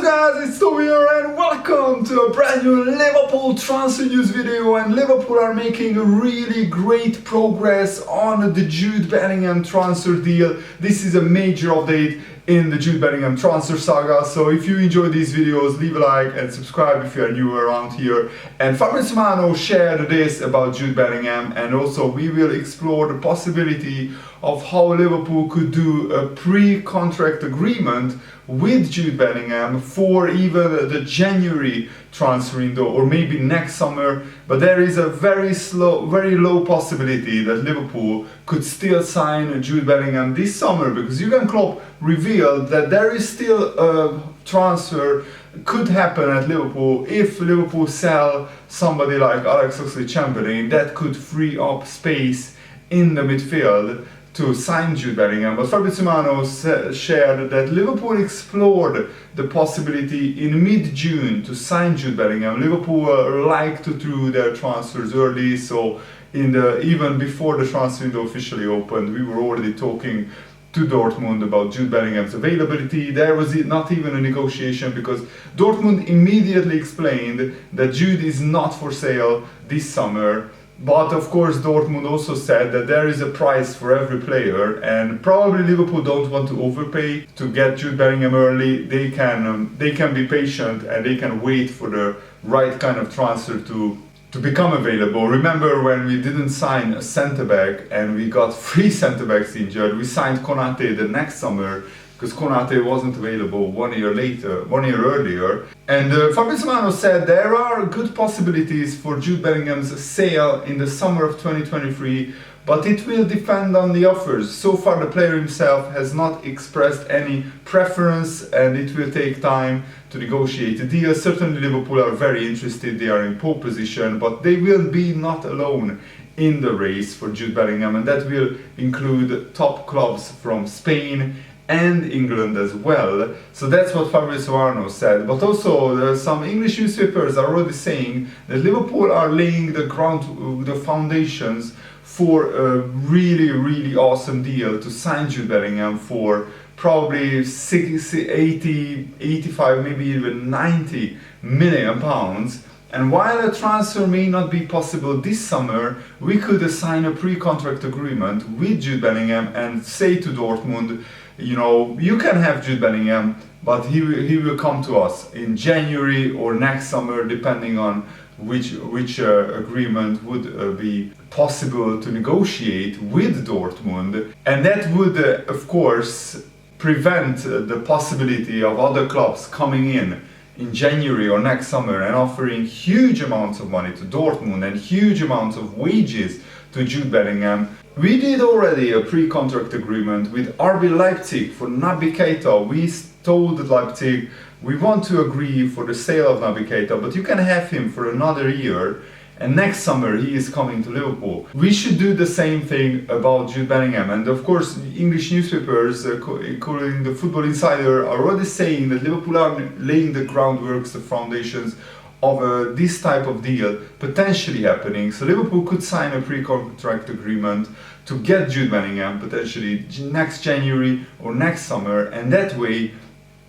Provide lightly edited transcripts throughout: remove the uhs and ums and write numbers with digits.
What's up guys, it's Toby here and welcome to a brand new Liverpool transfer news video. And Liverpool are making a really great progress on the Jude Bellingham transfer deal. This is a major update in the Jude Bellingham transfer saga. So if you enjoy these videos, leave a like and subscribe if you are new around here. And Fabrizio Romano shared this about Jude Bellingham, and also we will explore the possibility of how Liverpool could do a pre-contract agreement with Jude Bellingham for even the January transfer window or maybe next summer. But there is a very low possibility that Liverpool could still sign Jude Bellingham this summer, because Jurgen Klopp revealed that there is still a transfer could happen at Liverpool if Liverpool sell somebody like Alex Oxlade-Chamberlain. That could free up space in the midfield to sign Jude Bellingham. But Fabrizio Romano shared that Liverpool explored the possibility in mid-June to sign Jude Bellingham. Liverpool like to do their transfers early, so even before the transfer window officially opened, we were already talking to Dortmund about Jude Bellingham's availability. There was not even a negotiation, because Dortmund immediately explained that Jude is not for sale this summer. But of course Dortmund also said that there is a price for every player, and probably Liverpool don't want to overpay to get Jude Bellingham early. They can be patient and they can wait for the right kind of transfer to become available. Remember when we didn't sign a centre-back and we got 3 centre-backs injured? We signed Konate the next summer because Konate wasn't available 1 year earlier. And Fabrizio Romano said there are good possibilities for Jude Bellingham's sale in the summer of 2023, but it will depend on the offers. So far the player himself has not expressed any preference, and it will take time to negotiate a deal. Certainly Liverpool are very interested, they are in pole position, but they will be not alone in the race for Jude Bellingham, and that will include top clubs from Spain and England as well. So that's what Fabrizio Romano said. But also some English newspapers are already saying that Liverpool are laying the foundations for a really awesome deal to sign Jude Bellingham for probably 60, 80, 85, maybe even 90 million pounds. And while a transfer may not be possible this summer, we could sign a pre-contract agreement with Jude Bellingham and say to Dortmund, you know, you can have Jude Bellingham, but he will come to us in January or next summer, depending on which agreement would be possible to negotiate with Dortmund. And that would, of course, prevent the possibility of other clubs coming in January or next summer and offering huge amounts of money to Dortmund and huge amounts of wages to Jude Bellingham. We did already a pre-contract agreement with RB Leipzig for Naby Keita. We told Leipzig we want to agree for the sale of Naby Keita, but you can have him for another year, and next summer he is coming to Liverpool. We should do the same thing about Jude Bellingham. And of course English newspapers, including the Football Insider, are already saying that Liverpool are laying the groundworks, the foundations of this type of deal potentially happening. So Liverpool could sign a pre-contract agreement to get Jude Bellingham potentially next January or next summer, and that way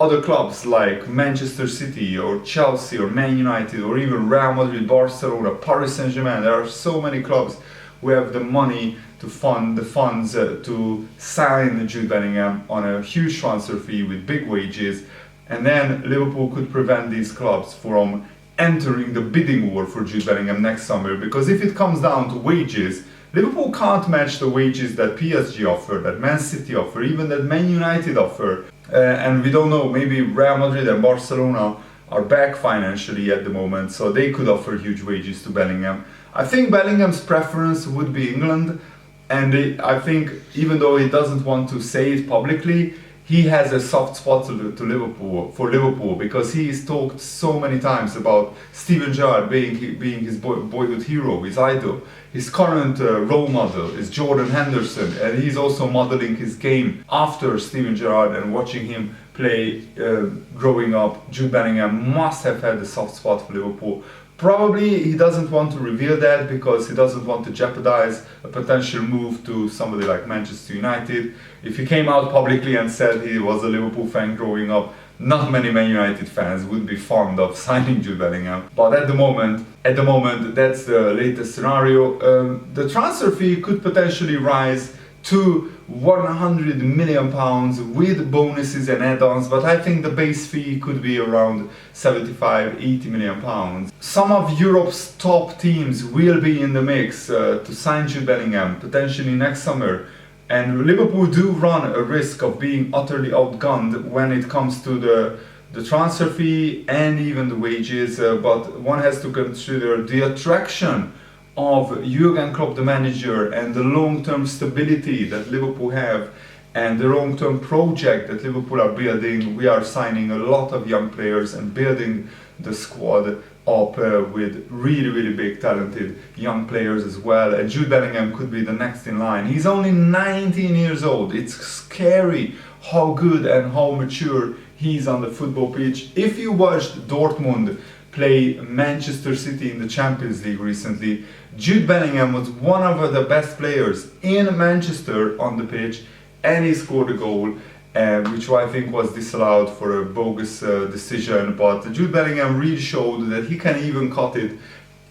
other clubs like Manchester City or Chelsea or Man United or even Real Madrid, Barcelona, Paris Saint-Germain, there are so many clubs who have the money to fund the funds to sign Jude Bellingham on a huge transfer fee with big wages. And then Liverpool could prevent these clubs from entering the bidding war for Jude Bellingham next summer, because if it comes down to wages, Liverpool can't match the wages that PSG offer, that Man City offer, even that Man United offer. And we don't know, maybe Real Madrid and Barcelona are back financially at the moment, so they could offer huge wages to Bellingham. I think Bellingham's preference would be England, and I think even though he doesn't want to say it publicly, he has a soft spot for Liverpool, because he's talked so many times about Steven Gerrard being his boyhood hero, his idol. His current role model is Jordan Henderson, and he's also modeling his game after Steven Gerrard and watching him play growing up. Jude Bellingham must have had a soft spot for Liverpool. Probably he doesn't want to reveal that because he doesn't want to jeopardize a potential move to somebody like Manchester United. If he came out publicly and said he was a Liverpool fan growing up, not many Man United fans would be fond of signing Jude Bellingham. But at the moment, that's the latest scenario. The transfer fee could potentially rise to £100 million with bonuses and add-ons, but I think the base fee could be around 75-80 million pounds. Some of Europe's top teams will be in the mix to sign Jude Bellingham potentially next summer, and Liverpool do run a risk of being utterly outgunned when it comes to the transfer fee and even the wages, but one has to consider the attraction of Jurgen Klopp, the manager, and the long-term stability that Liverpool have and the long-term project that Liverpool are building. We are signing a lot of young players and building the squad up with really big talented young players as well, and Jude Bellingham could be the next in line. He's only 19 years old. It's scary how good and how mature he's on the football pitch. If you watched Dortmund play Manchester City in the Champions League recently, Jude Bellingham was one of the best players in Manchester on the pitch, and he scored a goal, which I think was disallowed for a bogus decision. But Jude Bellingham really showed that he can even cut it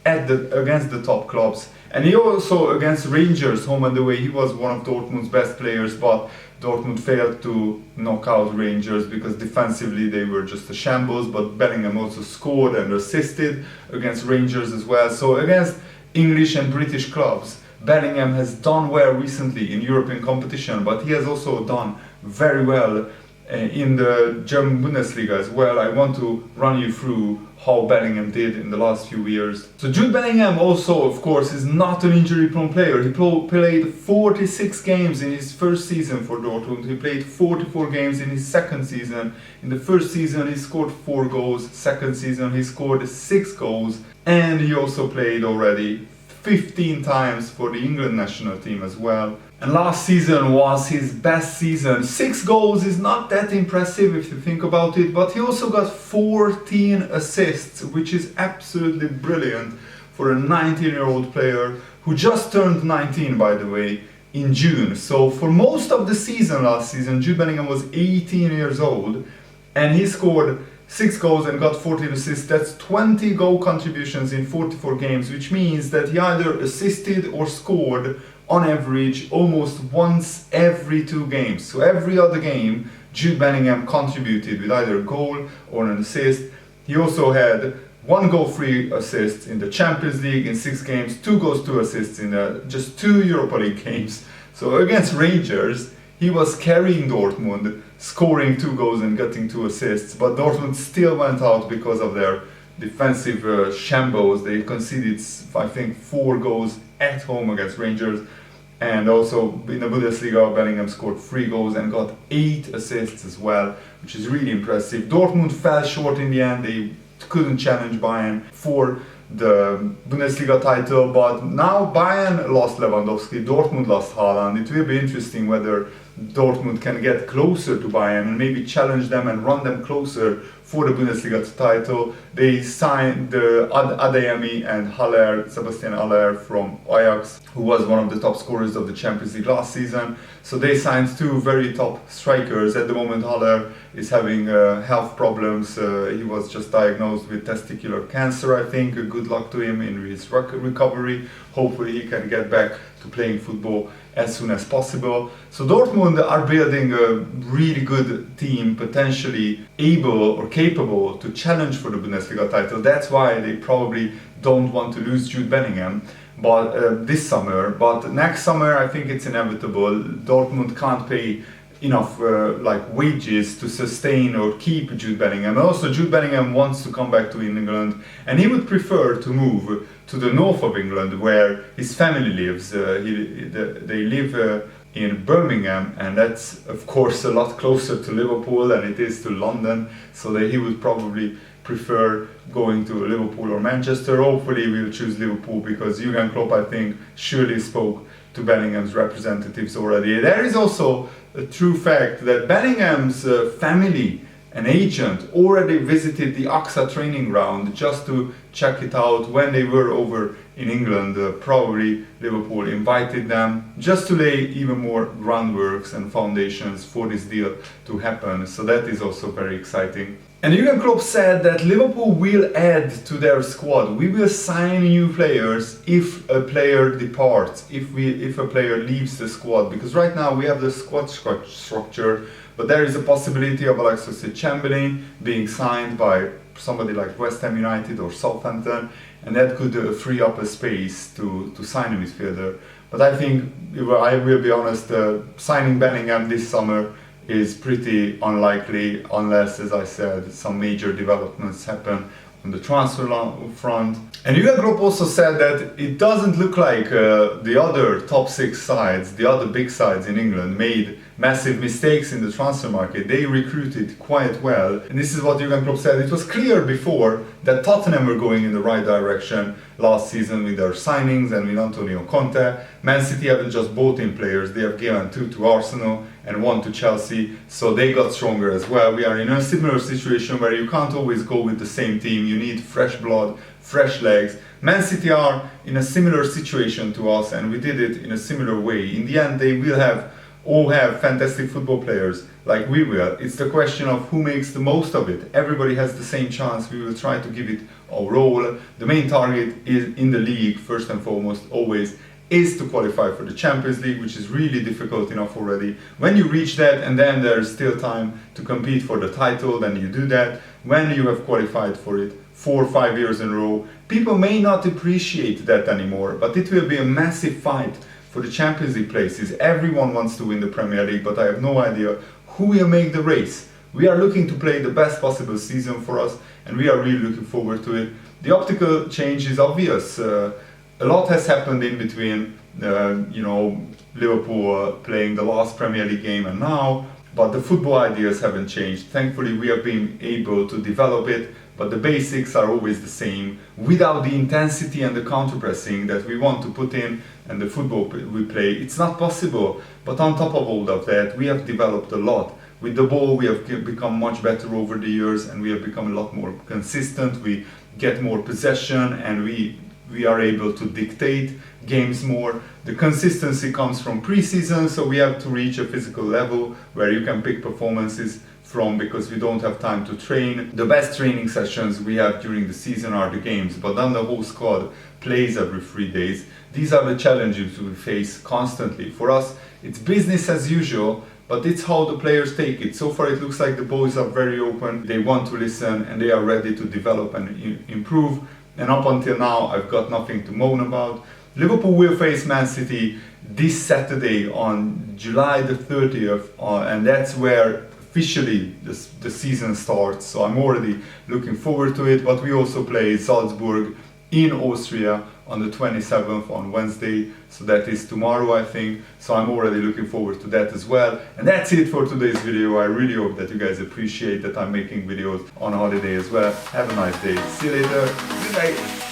against the top clubs. And he also, against Rangers, home and away, he was one of Dortmund's best players, but Dortmund failed to knock out Rangers because defensively they were just a shambles. But Bellingham also scored and assisted against Rangers as well. So against English and British clubs, Bellingham has done well recently in European competition, but he has also done very well in the German Bundesliga as well. I want to run you through how Bellingham did in the last few years. So Jude Bellingham also, of course, is not an injury-prone player. He played 46 games in his first season for Dortmund. He played 44 games in his second season. In the first season he scored 4 goals, second season he scored 6 goals, and he also played already 15 times for the England national team as well. And last season was his best season. 6 goals is not that impressive if you think about it, but he also got 14 assists, which is absolutely brilliant for a 19-year-old player who just turned 19, by the way, in June. So for most of the season last season, Jude Bellingham was 18 years old, and he scored 6 goals and got 14 assists. That's 20 goal contributions in 44 games, which means that he either assisted or scored on average almost once every 2 games. So every other game Jude Bellingham contributed with either a goal or an assist. He also had 1 goal, 3 assists in the Champions League in 6 games, 2 goals, 2 assists in just 2 Europa League games. So against Rangers, he was carrying Dortmund, scoring 2 goals and getting 2 assists, but Dortmund still went out because of their defensive shambles. They conceded, I think, 4 goals at home against Rangers. And also in the Bundesliga, Bellingham scored 3 goals and got 8 assists as well, which is really impressive. Dortmund fell short in the end. They couldn't challenge Bayern for the Bundesliga title, but now Bayern lost Lewandowski, Dortmund lost Haaland. It will be interesting whether Dortmund can get closer to Bayern and maybe challenge them and run them closer for the Bundesliga title. They signed Adeyemi and Haller, Sebastian Haller from Ajax, who was one of the top scorers of the Champions League last season. So they signed 2 very top strikers. At the moment Haller is having health problems. He was just diagnosed with testicular cancer, I think. Good luck to him in his recovery. Hopefully he can get back to playing football as soon as possible. So Dortmund are building a really good team, potentially able or capable to challenge for the Bundesliga title. That's why they probably don't want to lose Jude Bellingham this summer. But next summer I think it's inevitable. Dortmund can't pay enough wages to sustain or keep Jude Bellingham. Also, Jude Bellingham wants to come back to England, and he would prefer to move to the north of England where his family lives. They live in Birmingham, and that's of course a lot closer to Liverpool than it is to London, so that he would probably prefer going to Liverpool or Manchester. Hopefully we'll choose Liverpool because Jurgen Klopp, I think, surely spoke to Bellingham's representatives already. There is also a true fact that Bellingham's family an agent already visited the AXA training ground just to check it out when they were over in England. Probably Liverpool invited them just to lay even more groundworks and foundations for this deal to happen. So that is also very exciting. And Jurgen Klopp said that Liverpool will add to their squad. We will sign new players if a player departs, if a player leaves the squad. Because right now we have the squad structure, but there is a possibility of Alexis Chamberlain being signed by somebody like West Ham United or Southampton, and that could free up a space to sign a midfielder. But I think, I will be honest, signing Bellingham this summer is pretty unlikely unless, as I said, some major developments happen on the transfer front. And Jurgen Klopp also said that it doesn't look like the other top 6 sides, the other big sides in England, made massive mistakes in the transfer market. They recruited quite well, and this is what Jurgen Klopp said. It was clear before that Tottenham were going in the right direction last season with their signings and with Antonio Conte. Man City haven't just bought in players, they have given 2 to Arsenal and 1 to Chelsea, so they got stronger as well. We are in a similar situation where you can't always go with the same team, you need fresh blood, fresh legs. Man City are in a similar situation to us, and we did it in a similar way. In the end, they will all have fantastic football players like we will. It's the question of who makes the most of it. Everybody has the same chance. We will try to give it our all. The main target is in the league, first and foremost, always, is to qualify for the Champions League, which is really difficult enough already. When you reach that, and then there's still time to compete for the title, then you do that. When you have qualified for it 4 or 5 years in a row, people may not appreciate that anymore, but it will be a massive fight for the Champions League places. Everyone wants to win the Premier League, but I have no idea who will make the race. We are looking to play the best possible season for us, and we are really looking forward to it. The optical change is obvious. A lot has happened in between, Liverpool playing the last Premier League game and now, but the football ideas haven't changed. Thankfully, we have been able to develop it, but the basics are always the same, without the intensity and the counter-pressing that we want to put in and the football we play. It's not possible, but on top of all of that, we have developed a lot. With the ball, we have become much better over the years, and we have become a lot more consistent. We get more possession, and we are able to dictate games more. The consistency comes from pre-season, so we have to reach a physical level where you can pick performances from, because we don't have time to train. The best training sessions we have during the season are the games, but then the whole squad plays every 3 days. These are the challenges we face constantly. For us, it's business as usual, but it's how the players take it. So far it looks like the boys are very open, they want to listen, and they are ready to develop and improve. And up until now, I've got nothing to moan about. Liverpool will face Man City this Saturday on July the 30th, and that's where officially the season starts. So I'm already looking forward to it. But we also play Salzburg in Austria on the 27th on Wednesday, so that is tomorrow, I think. So I'm already looking forward to that as well. And that's it for today's video. I really hope that you guys appreciate that I'm making videos on holiday as well. Have a nice day. See you later. Good night.